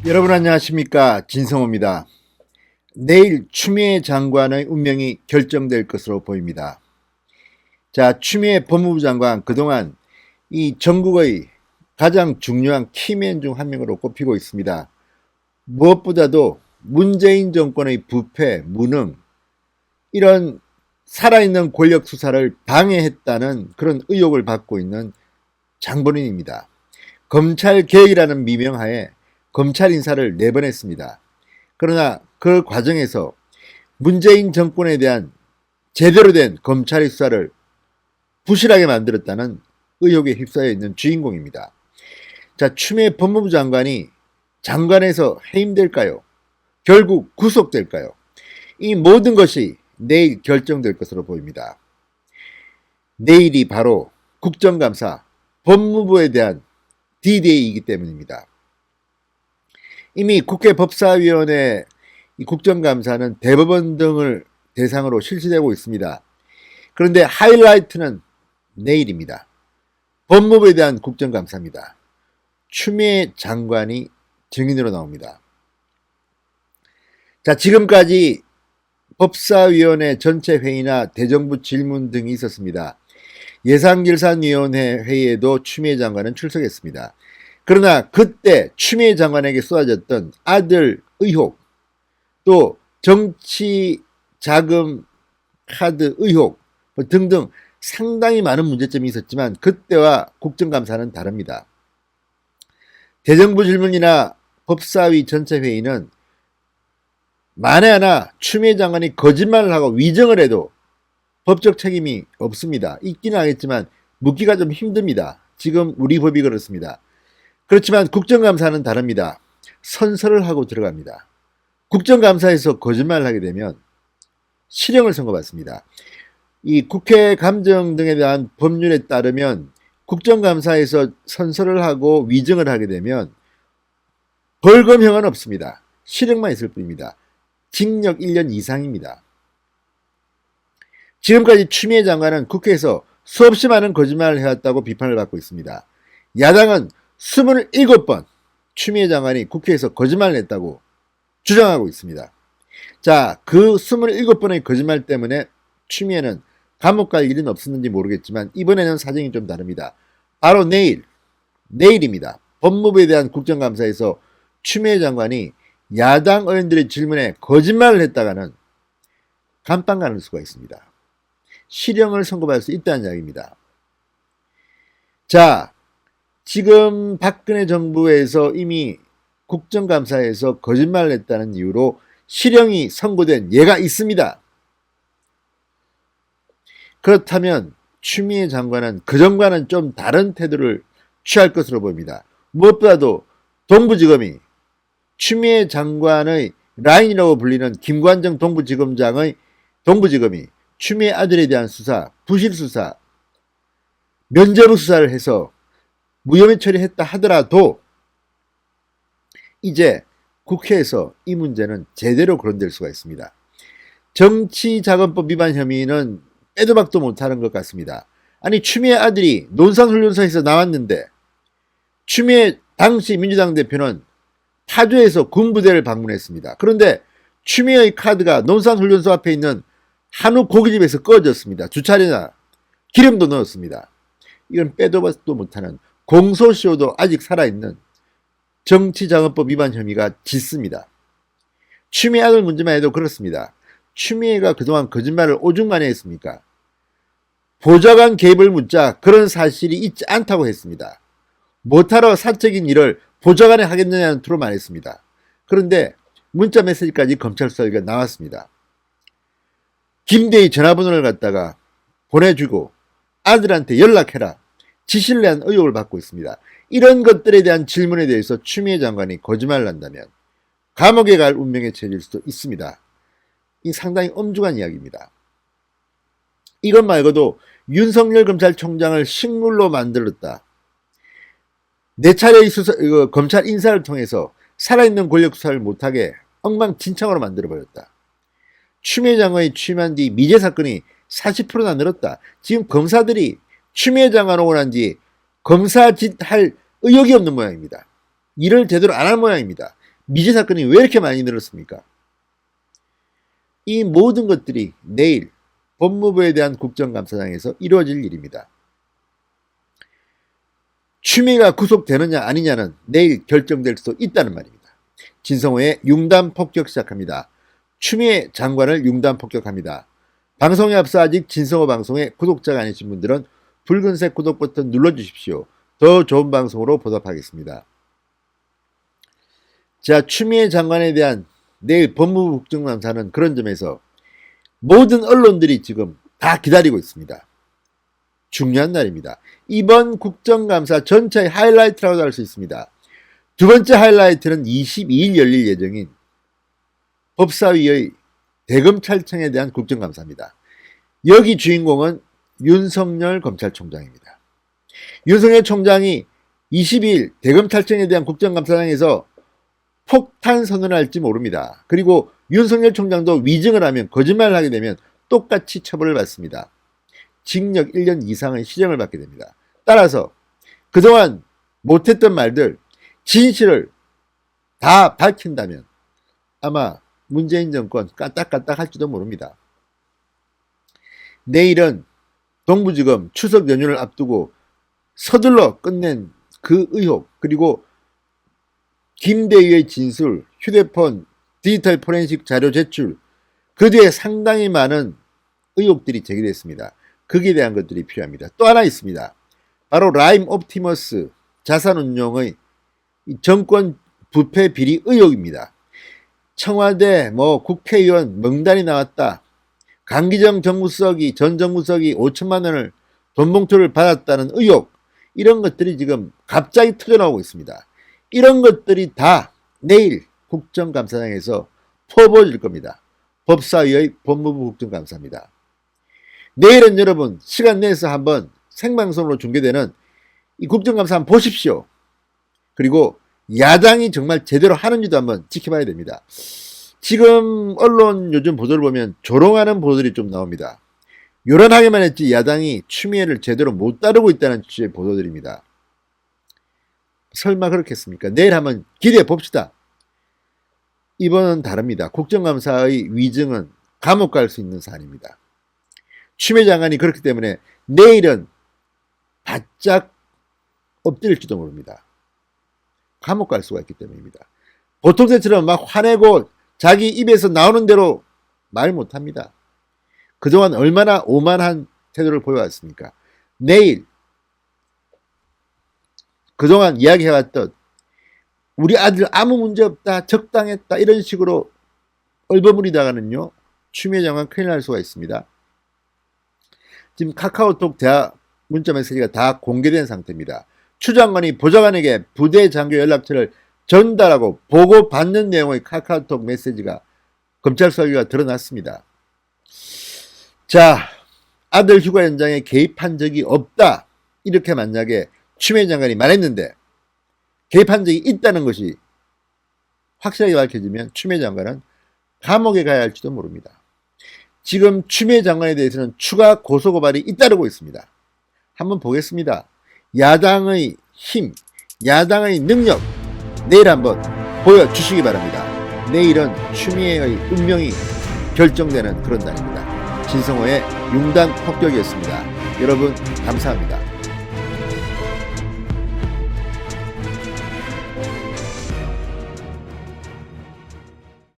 여러분 안녕하십니까, 진성호입니다. 내일 추미애 장관의 운명이 결정될 것으로 보입니다. 자, 추미애 법무부 장관 그동안 이 전국의 가장 중요한 키맨 중 한 명으로 꼽히고 있습니다. 무엇보다도 문재인 정권의 부패, 무능, 이런 살아있는 권력 수사를 방해했다는 그런 의혹을 받고 있는 장본인입니다. 검찰 개혁이라는 미명하에 검찰 인사를 4번 했습니다. 그러나 그 과정에서 문재인 정권에 대한 제대로 된 검찰의 수사를 부실하게 만들었다는 의혹에 휩싸여 있는 주인공입니다. 자, 추미애 법무부 장관이 장관에서 해임될까요? 결국 구속될까요? 이 모든 것이 내일 결정될 것으로 보입니다. 내일이 바로 국정감사, 법무부에 대한 D-Day이기 때문입니다. 이미 국회 법사위원회 국정감사는 대법원 등을 대상으로 실시되고 있습니다. 그런데 하이라이트는 내일입니다. 법무부에 대한 국정감사입니다. 추미애 장관이 증인으로 나옵니다. 자, 지금까지 법사위원회 전체 회의나 대정부 질문 등이 있었습니다. 예산결산위원회 회의에도 추미애 장관은 출석했습니다. 그러나 그때 추미애 장관에게 쏟아졌던 아들 의혹, 또 정치 자금 카드 의혹 등등 상당히 많은 문제점이 있었지만 그때와 국정감사는 다릅니다. 대정부 질문이나 법사위 전체 회의는 만에 하나 추미애 장관이 거짓말을 하고 위증을 해도 법적 책임이 없습니다. 있기는 하겠지만 묻기가 좀 힘듭니다. 지금 우리 법이 그렇습니다. 그렇지만 국정감사는 다릅니다. 선서를 하고 들어갑니다. 국정감사에서 거짓말을 하게 되면 실형을 선고받습니다. 이 국회 감정 등에 대한 법률에 따르면 국정감사에서 선서를 하고 위증을 하게 되면 벌금형은 없습니다. 실형만 있을 뿐입니다. 징역 1년 이상입니다. 지금까지 추미애 장관은 국회에서 수없이 많은 거짓말을 해왔다고 비판을 받고 있습니다. 야당은 27번 추미애 장관이 국회에서 거짓말을 했다고 주장하고 있습니다. 자, 그 27번의 거짓말 때문에 추미애는 감옥 갈 일은 없었는지 모르겠지만 이번에는 사정이 좀 다릅니다. 바로 내일입니다. 법무부에 대한 국정감사에서 추미애 장관이 야당 의원들의 질문에 거짓말을 했다가는 감방 가는 수가 있습니다. 실형을 선고받을 수 있다는 이야기입니다. 자, 지금 박근혜 정부에서 이미 국정감사에서 거짓말을 했다는 이유로 실형이 선고된 예가 있습니다. 그렇다면 추미애 장관은 그전과는 좀 다른 태도를 취할 것으로 보입니다. 무엇보다도 동부지검이 추미애 장관의 라인이라고 불리는 김관정 동부지검장의 동부지검이 추미애 아들에 대한 수사, 부실수사, 면죄부 수사를 해서 무혐의 처리했다 하더라도 이제 국회에서 이 문제는 제대로 거론될 수가 있습니다. 정치자금법 위반 혐의는 빼도 박도 못하는 것 같습니다. 아니, 추미애 아들이 논산훈련소에서 나왔는데 추미애 당시 민주당 대표는 파주에서 군부대를 방문했습니다. 그런데 추미애의 카드가 논산훈련소 앞에 있는 한우 고깃집에서 꺼졌습니다. 주차례나 기름도 넣었습니다. 이건 빼도 박도 못하는, 공소시효도 아직 살아있는 정치자금법 위반 혐의가 짙습니다. 추미애 아들 문제만 해도 그렇습니다. 추미애가 그동안 거짓말을 오죽 많이 했습니까? 보좌관 개입을 묻자 그런 사실이 있지 않다고 했습니다. 못하러 사적인 일을 보좌관이 하겠느냐는 투로 말했습니다. 그런데 문자 메시지까지 검찰 수사가 나왔습니다. 김대희 전화번호를 갖다가 보내주고 아들한테 연락해라, 지시를 낸 의혹을 받고 있습니다. 이런 것들에 대한 질문에 대해서 추미애 장관이 거짓말을 한다면 감옥에 갈 운명에 처해질 수도 있습니다. 이 상당히 엄중한 이야기입니다. 이것 말고도 윤석열 검찰총장을 식물로 만들었다. 4차례의 검찰 인사를 통해서 살아있는 권력 수사를 못하게 엉망진창으로 만들어버렸다. 추미애 장관이 취임한 뒤 미제 사건이 40%나 늘었다. 지금 검사들이 추미애 장관 오고 난 뒤 검사짓 할 의욕이 없는 모양입니다. 일을 제대로 안 할 모양입니다. 미제 사건이 왜 이렇게 많이 늘었습니까? 이 모든 것들이 내일 법무부에 대한 국정감사장에서 이루어질 일입니다. 추미애가 구속되느냐 아니냐는 내일 결정될 수도 있다는 말입니다. 진성호의 융단 폭격 시작합니다. 추미애 장관을 융단 폭격합니다. 방송에 앞서 아직 진성호 방송에 구독자가 아니신 분들은 붉은색 구독 버튼 눌러주십시오. 더 좋은 방송으로 보답하겠습니다. 자, 추미애 장관에 대한 내일 법무부 국정감사는 그런 점에서 모든 언론들이 지금 다 기다리고 있습니다. 중요한 날입니다. 이번 국정감사 전체의 하이라이트라고 할 수 있습니다. 두 번째 하이라이트는 22일 열릴 예정인 법사위의 대검찰청에 대한 국정감사입니다. 여기 주인공은 윤석열 검찰총장입니다. 윤석열 총장이 22일 대검찰청에 대한 국정감사장에서 폭탄 선언을 할지 모릅니다. 그리고 윤석열 총장도 위증을 하면, 거짓말을 하게 되면 똑같이 처벌을 받습니다. 징역 1년 이상의 시정을 받게 됩니다. 따라서 그동안 못했던 말들, 진실을 다 밝힌다면 아마 문재인 정권 까딱까딱 할지도 모릅니다. 내일은 동부지검 추석 연휴를 앞두고 서둘러 끝낸 그 의혹, 그리고 김대희의 진술, 휴대폰, 디지털 포렌식 자료 제출, 그 뒤에 상당히 많은 의혹들이 제기됐습니다. 거기에 대한 것들이 필요합니다. 또 하나 있습니다. 바로 라임 옵티머스 자산운용의 정권 부패 비리 의혹입니다. 청와대 국회의원 명단이 나왔다. 강기정 정무수석이, 전 정무수석이 5천만 원을 돈봉투를 받았다는 의혹, 이런 것들이 지금 갑자기 터져나오고 있습니다. 이런 것들이 다 내일 국정감사장에서 퍼부어질 겁니다. 법사위의 법무부 국정감사입니다. 내일은 여러분 시간 내서 한번 생방송으로 중계되는 이 국정감사 한번 보십시오. 그리고 야당이 정말 제대로 하는지도 한번 지켜봐야 됩니다. 지금 언론 요즘 보도를 보면 조롱하는 보도들이 좀 나옵니다. 요란하게만 했지 야당이 추미애를 제대로 못 다루고 있다는 취지의 보도들입니다. 설마 그렇겠습니까? 내일 한번 기대해 봅시다. 이번은 다릅니다. 국정감사의 위증은 감옥 갈 수 있는 사안입니다. 추미애 장관이 그렇기 때문에 내일은 바짝 엎드릴지도 모릅니다. 감옥 갈 수가 있기 때문입니다. 보통 때처럼 막 화내고 자기 입에서 나오는 대로 말 못합니다. 그동안 얼마나 오만한 태도를 보여왔습니까? 내일 그동안 이야기해왔던 우리 아들 아무 문제 없다, 적당했다, 이런 식으로 얼버무리다가는요, 추미애 장관 큰일 날 수가 있습니다. 지금 카카오톡 대화 문자 메시지가 다 공개된 상태입니다. 추 장관이 보좌관에게 부대 장교 연락처를 전달하고 보고받는 내용의 카카오톡 메시지가 검찰 수사기가 드러났습니다. 자, 아들 휴가 현장에 개입한 적이 없다, 이렇게 만약에 추미애 장관이 말했는데 개입한 적이 있다는 것이 확실하게 밝혀지면 추미애 장관은 감옥에 가야 할지도 모릅니다. 지금 추미애 장관에 대해서는 추가 고소고발이 잇따르고 있습니다. 한번 보겠습니다. 야당의 힘, 야당의 능력, 내일 한번 보여주시기 바랍니다. 내일은 추미애의 운명이 결정되는 그런 날입니다. 진성호의 융단 폭격이었습니다. 여러분 감사합니다.